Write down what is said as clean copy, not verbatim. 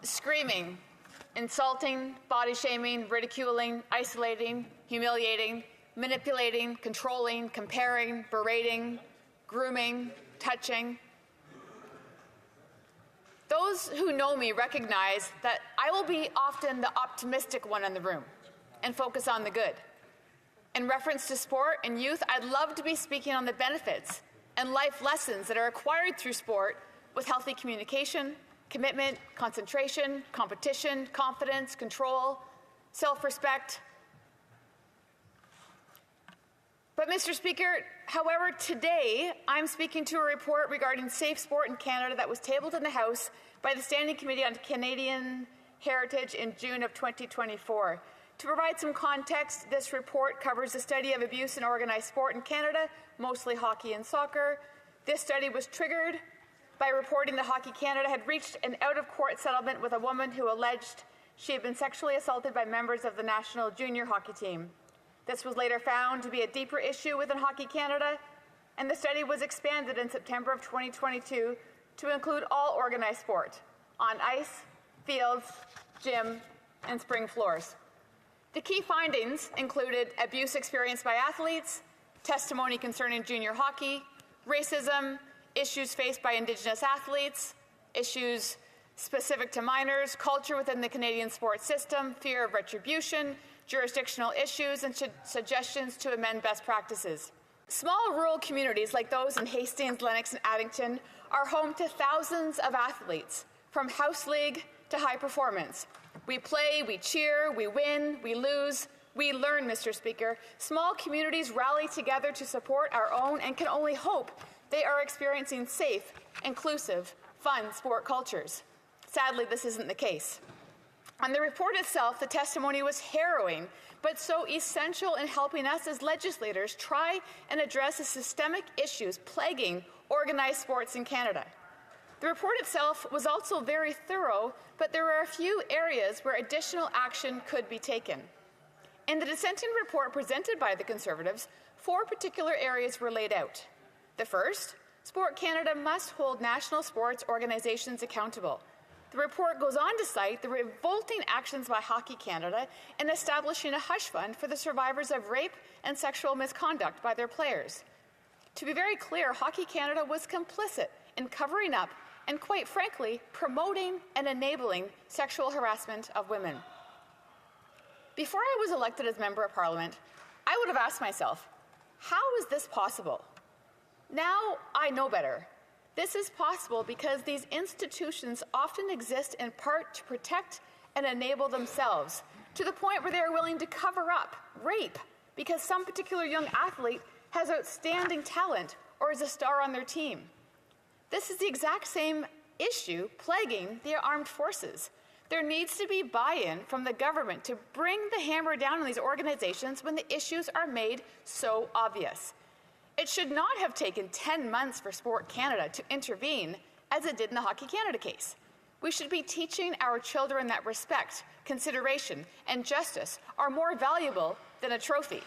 screaming, insulting, body shaming, ridiculing, isolating, humiliating, manipulating, controlling, comparing, berating, grooming, touching. Those who know me recognize that I will be often the optimistic one in the room and focus on the good. In reference to sport and youth, I'd love to be speaking on the benefits and life lessons that are acquired through sport with healthy communication, commitment, concentration, competition, confidence, control, self-respect. But Mr. Speaker, however, today I'm speaking to a report regarding safe sport in Canada that was tabled in the House by the Standing Committee on Canadian Heritage in June of 2024. To provide some context, this report covers the study of abuse in organized sport in Canada, mostly hockey and soccer. This study was triggered by reporting that Hockey Canada had reached an out-of-court settlement with a woman who alleged she had been sexually assaulted by members of the national junior hockey team. This was later found to be a deeper issue within Hockey Canada, and the study was expanded in September of 2022 to include all organized sport on ice, fields, gym, and spring floors. The key findings included abuse experienced by athletes, testimony concerning junior hockey, racism, issues faced by Indigenous athletes, issues specific to minors, culture within the Canadian sports system, fear of retribution, jurisdictional issues, and suggestions to amend best practices. Small rural communities like those in Hastings, Lennox, and Addington are home to thousands of athletes, from house league to high performance. We play, we cheer, we win, we lose, we learn, Mr. Speaker. Small communities rally together to support our own and can only hope they are experiencing safe, inclusive, fun sport cultures. Sadly, this isn't the case. On the report itself, the testimony was harrowing, but so essential in helping us as legislators try and address the systemic issues plaguing organized sports in Canada. The report itself was also very thorough, but there are a few areas where additional action could be taken. In the dissenting report presented by the Conservatives, 4 particular areas were laid out. The first, Sport Canada must hold national sports organizations accountable. The report goes on to cite the revolting actions by Hockey Canada in establishing a hush fund for the survivors of rape and sexual misconduct by their players. To be very clear, Hockey Canada was complicit in covering up and, quite frankly, promoting and enabling sexual harassment of women. Before I was elected as Member of Parliament, I would have asked myself, how is this possible? Now I know better. This is possible because these institutions often exist in part to protect and enable themselves, to the point where they are willing to cover up rape because some particular young athlete has outstanding talent or is a star on their team. This is the exact same issue plaguing the armed forces. There needs to be buy-in from the government to bring the hammer down on these organizations when the issues are made so obvious. It should not have taken 10 months for Sport Canada to intervene, as it did in the Hockey Canada case. We should be teaching our children that respect, consideration, and justice are more valuable than a trophy.